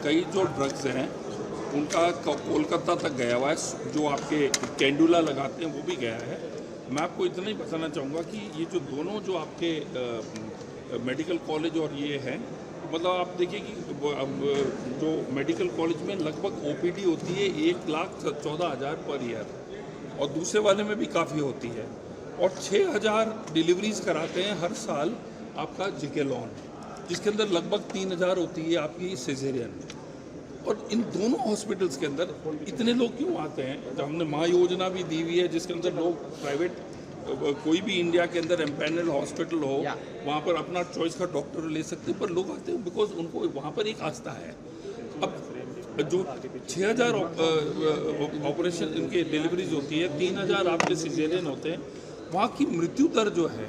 कई जो ड्रग्स हैं उनका कोलकाता तक गया हुआ है, जो आपके कैंडुला लगाते हैं वो भी गया है। मैं आपको इतना ही बताना चाहूँगा कि ये जो दोनों जो आपके मेडिकल कॉलेज और ये हैं, मतलब आप देखिए कि जो मेडिकल कॉलेज में लगभग ओपीडी होती है 1,14,000 पर ईयर और दूसरे वाले में भी काफ़ी होती है, और 6,000 डिलीवरीज कराते हैं हर साल आपका जिकेलॉन, जिसके अंदर लगभग 3,000 होती है आपकी सिजेरियन। और इन दोनों हॉस्पिटल्स के अंदर इतने लोग क्यों आते हैं? जब हमने महायोजना भी दी हुई है जिसके अंदर लोग प्राइवेट कोई भी इंडिया के अंदर एम्पैनल हॉस्पिटल हो वहाँ पर अपना चॉइस का डॉक्टर ले सकते हैं, पर लोग आते हैं बिकॉज उनको वहाँ पर एक आस्था है। अब जो 6,000 ऑपरेशन इनके डिलीवरीज होती है, 3,000 आपके सिजेरियन होते हैं, वहाँ की मृत्यु दर जो है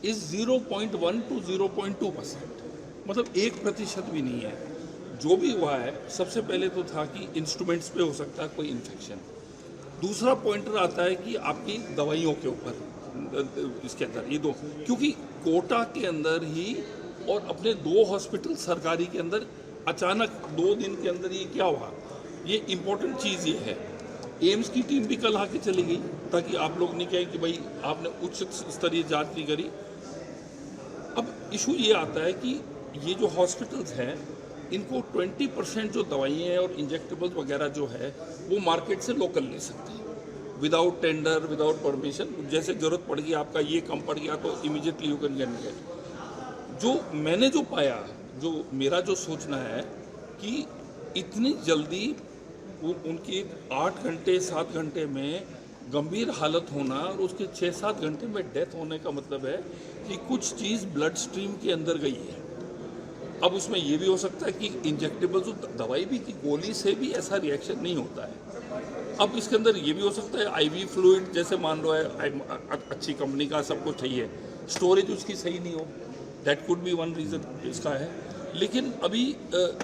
इस 0.1 to 0.2%, मतलब 1% भी नहीं है। जो भी हुआ है सबसे पहले तो था कि इंस्ट्रूमेंट्स पे हो सकता है कोई इन्फेक्शन। दूसरा पॉइंटर आता है कि आपकी दवाइयों के ऊपर इसके अंदर ये दो, क्योंकि कोटा के अंदर ही और अपने 2 हॉस्पिटल सरकारी के अंदर अचानक 2 दिन के अंदर ये क्या हुआ, ये इम्पोर्टेंट चीज़ ये है। एम्स की टीम भी कल आके चली गई ताकि आप लोग नहीं कहें कि भाई आपने उच्च स्तरीय जांच नहीं करी। अब इशू ये आता है कि ये जो हॉस्पिटल्स हैं इनको 20% जो दवाइयाँ हैं और इंजेक्टेबल्स वगैरह जो है वो मार्केट से लोकल ले सकते हैं विदाउट टेंडर, विदाउट परमिशन। जैसे ज़रूरत पड़ गई, आपका ये कम पड़ गया तो इमीडिएटली यू कैन गेट। जो मैंने जो पाया, जो मेरा जो सोचना है कि इतनी जल्दी उनकी 8 घंटे 7 घंटे में गंभीर हालत होना और उसके 6-7 घंटे में डेथ होने का मतलब है कि कुछ चीज़ ब्लड स्ट्रीम के अंदर गई है। अब उसमें ये भी हो सकता है कि इंजेक्टेबल जो दवाई भी की गोली से भी ऐसा रिएक्शन नहीं होता है। अब इसके अंदर ये भी हो सकता है आईवी फ्लूइड, जैसे मान लो है अच्छी कंपनी का सब कुछ चाहिए, स्टोरेज उसकी सही नहीं हो, that could be one reason इसका है। लेकिन अभी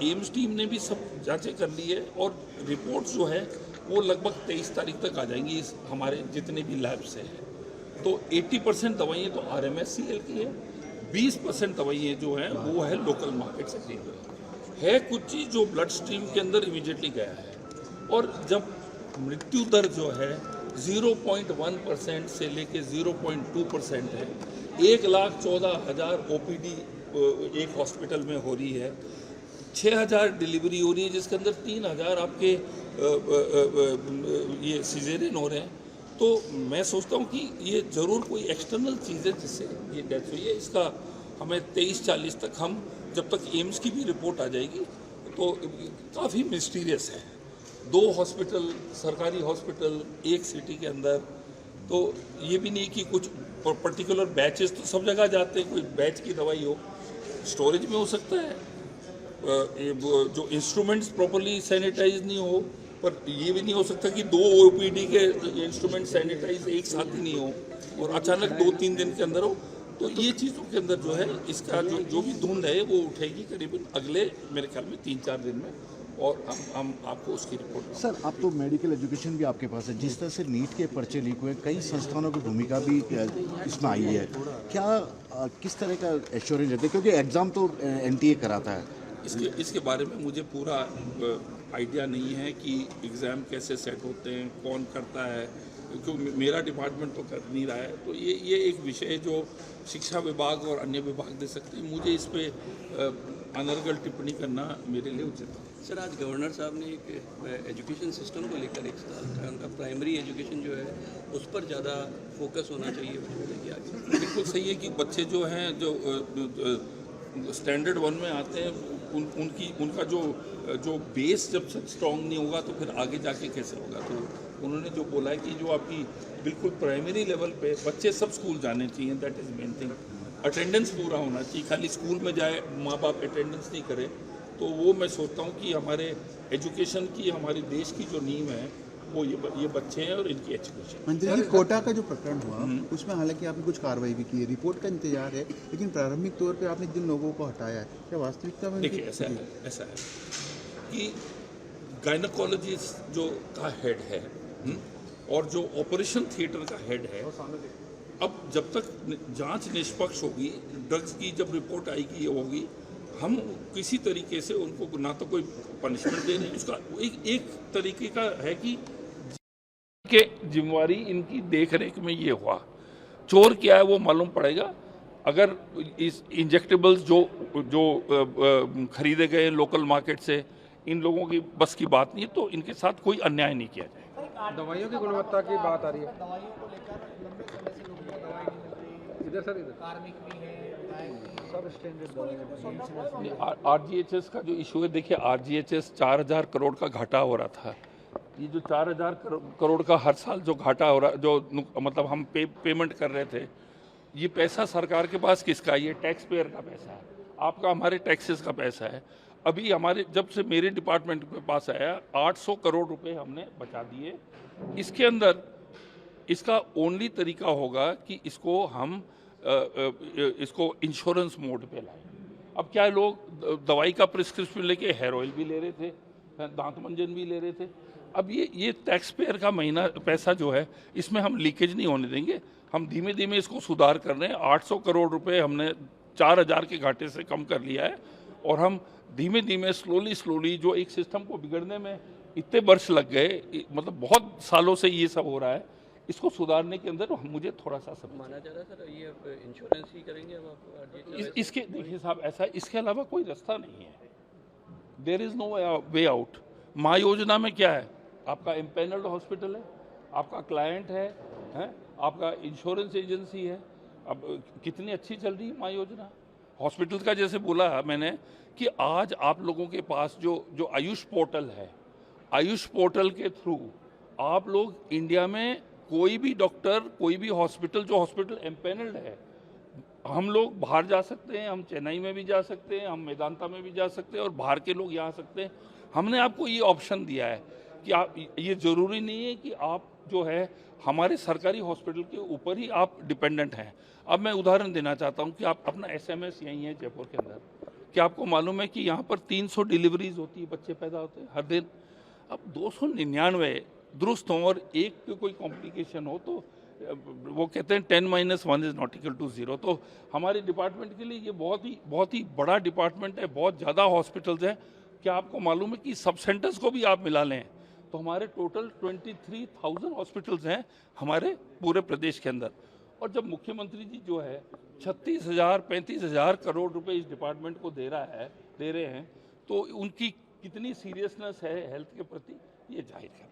एम्स टीम ने भी सब जांचें कर ली है और रिपोर्ट्स जो है वो लगभग 23 तारीख तक आ जाएंगी इस हमारे जितने भी लैब से है। तो 80% दवाइयाँ तो RMSCL की है, 20% दवाइयाँ जो हैं वो है लोकल मार्केट से ली हुई है। कुछ चीज़ जो ब्लड स्ट्रीम के अंदर इमीडिएटली गया है, और जब मृत्यु दर जो है 0.1% से लेके 0.2% है, 1,14,000 OPD एक हॉस्पिटल में हो रही है, 6,000 डिलीवरी हो रही है जिसके अंदर 3,000 आपके ये सिजेरियन हो रहे हैं। तो मैं सोचता हूँ कि ये ज़रूर कोई एक्सटर्नल चीज़ है जिससे ये डेथ हुई है। इसका हमें 23-40 तक, हम जब तक एम्स की भी रिपोर्ट आ जाएगी तो काफ़ी मिस्टीरियस है। 2 हॉस्पिटल, सरकारी हॉस्पिटल एक सिटी के अंदर, तो ये भी नहीं कि कुछ पर्टिकुलर बैचेस तो सब जगह जाते हैं, कोई बैच की दवाई हो, स्टोरेज में हो सकता है, जो इंस्ट्रूमेंट्स प्रॉपर्ली सैनिटाइज नहीं हो, पर ये भी नहीं हो सकता कि 2 OPD के इंस्ट्रूमेंट सैनिटाइज एक साथ ही नहीं हो और अचानक 2-3 दिन के अंदर हो। तो ये चीज़ों के अंदर जो है इसका जो भी धुंध है वो उठेगी करीबन अगले मेरे ख्याल में 3-4 दिन में, और हम आपको उसकी रिपोर्ट। सर, आप तो मेडिकल एजुकेशन भी आपके पास है, जिस तरह से नीट के पर्चे लीक हुए, कई संस्थानों की भूमिका भी इसमें आई है, क्या किस तरह का एश्योरेंस देते हैं, क्योंकि एग्ज़ाम तो NTA कराता है? इसके बारे में मुझे पूरा आइडिया नहीं है कि एग्ज़ाम कैसे सेट होते हैं, कौन करता है, क्योंकि मेरा डिपार्टमेंट तो कर नहीं रहा है। तो ये एक विषय है जो शिक्षा विभाग और अन्य विभाग दे सकते हैं। मुझे इस पर अनर्गल टिप्पणी करना मेरे लिए उचित है। सर, आज गवर्नर साहब ने एक एजुकेशन सिस्टम को लेकर एक सवाल उठाया, उनका प्राइमरी एजुकेशन जो है उस पर ज़्यादा फोकस होना चाहिए बच्चों के आगे। बिल्कुल सही है कि बच्चे जो हैं जो स्टैंडर्ड 1 में आते हैं उनका जो बेस जब तक स्ट्रॉन्ग नहीं होगा तो फिर आगे जाके कैसे होगा। तो उन्होंने जो बोला है कि जो आपकी बिल्कुल प्राइमरी लेवल पे बच्चे सब स्कूल जाने चाहिए, that is main thing. Attendance पूरा होना चाहिए, खाली स्कूल में जाए माँ बाप अटेंडेंस नहीं करे, तो वो मैं सोचता हूँ कि हमारे एजुकेशन की, हमारे देश की जो नींव है वो ये बच्चे हैं और इनकी एजुकेशन। मंत्री जी, कोटा का जो प्रकरण हुआ उसमें हालांकि आपने कुछ कार्रवाई भी की है, रिपोर्ट का इंतजार है, लेकिन प्रारंभिक तौर पे आपने जिन लोगों को हटाया है, क्या वास्तविकता में? देखिए ऐसा है कि गायनोकोलॉजिस्ट जो का हेड है और जो ऑपरेशन थिएटर का हेड है, अब जब तक जांच निष्पक्ष होगी, ड्रग्स की जब रिपोर्ट आएगी ये होगी, हम किसी तरीके से उनको ना तो कोई पनिशमेंट दे रहे हैं, उसका एक तरीके का है कि जिम्मेवारी इनकी देख रेख में ये हुआ। चोर क्या है वो मालूम पड़ेगा। अगर इस इंजेक्टेबल्स जो खरीदे गए लोकल मार्केट से, इन लोगों की बस की बात नहीं है, तो इनके साथ कोई अन्याय नहीं किया जाए। दवाइयों की गुणवत्ता की बात आ रही है, इधर सर, इधर कार्मिक भी है, सब स्टैंडर्ड दवाइयां। आरजीएचएस का जो इशू है, देखिए आरजीएचएस 4000 करोड़ का घाटा हो रहा था। ये जो 4000 करोड़ का हर साल जो घाटा हो रहा, जो मतलब हम पेमेंट कर रहे थे, ये पैसा सरकार के पास किसका है? ये टैक्स पेयर का पैसा है, आपका, हमारे टैक्सेस का पैसा है। अभी हमारे जब से मेरे डिपार्टमेंट के पास आया 800 करोड़ रुपए हमने बचा दिए। इसके अंदर इसका ओनली तरीका होगा कि इसको हम इसको इंश्योरेंस मोड पे लाएं। अब क्या है, लोग दवाई का प्रिस्क्रिप्शन लेके हेयर ऑयल भी ले रहे थे, दांत मंजन भी ले रहे थे। अब ये टैक्स पेयर का महीना पैसा जो है, इसमें हम लीकेज नहीं होने देंगे। हम धीमे धीमे इसको सुधार कर रहे हैं। 800 करोड़ रुपए हमने 4000 के घाटे से कम कर लिया है, और हम धीमे धीमे स्लोली जो एक सिस्टम को बिगड़ने में इतने वर्ष लग गए, मतलब बहुत सालों से ये सब हो रहा है, इसको सुधारने के अंदर मुझे थोड़ा सा समय माना जा रहा है सर, ये अब इंश्योरेंस ही करेंगे अब आप इसके देखिए साहब, ऐसा इसके अलावा कोई रास्ता नहीं है। There is no way out. माँ योजना में क्या है? आपका एम्पैनल्ड हॉस्पिटल है, आपका क्लाइंट है, आपका इंश्योरेंस एजेंसी है। अब कितनी अच्छी चल रही है माँ योजना। हॉस्पिटल का जैसे बोला मैंने कि आज आप लोगों के पास जो आयुष पोर्टल है, आयुष पोर्टल के थ्रू आप लोग इंडिया में कोई भी डॉक्टर, कोई भी हॉस्पिटल, जो हॉस्पिटल एम्पैनल्ड है, हम लोग बाहर जा सकते हैं, हम चेन्नई में भी जा सकते हैं, हम मेदांता में भी जा सकते हैं, और बाहर के लोग यहाँ आ सकते हैं। हमने आपको ये ऑप्शन दिया है कि आप, ये ज़रूरी नहीं है कि आप जो है हमारे सरकारी हॉस्पिटल के ऊपर ही आप डिपेंडेंट हैं। अब मैं उदाहरण देना चाहता हूँ कि आप अपना SMS यहीं है जयपुर के अंदर, कि आपको मालूम है कि यहाँ पर 300 डिलीवरीज होती है, बच्चे पैदा होते हैं हर दिन। अब 299 दुरुस्त हों और एक पे कोई कॉम्प्लिकेशन हो, तो वो कहते हैं 10 - 1 इज़ नॉट इक्वल टू 0। तो हमारे डिपार्टमेंट के लिए ये बहुत ही बड़ा डिपार्टमेंट है, बहुत ज़्यादा हॉस्पिटल्स हैं। क्या आपको मालूम है कि सब सेंटर्स को भी आप मिला लें तो हमारे टोटल 23,000 हॉस्पिटल्स हैं हमारे पूरे प्रदेश के अंदर। और जब मुख्यमंत्री जी जो है 36,000-35,000 करोड़ रुपए इस डिपार्टमेंट को दे रहे हैं, तो उनकी कितनी सीरियसनेस है हेल्थ के प्रति, ये जाहिर है।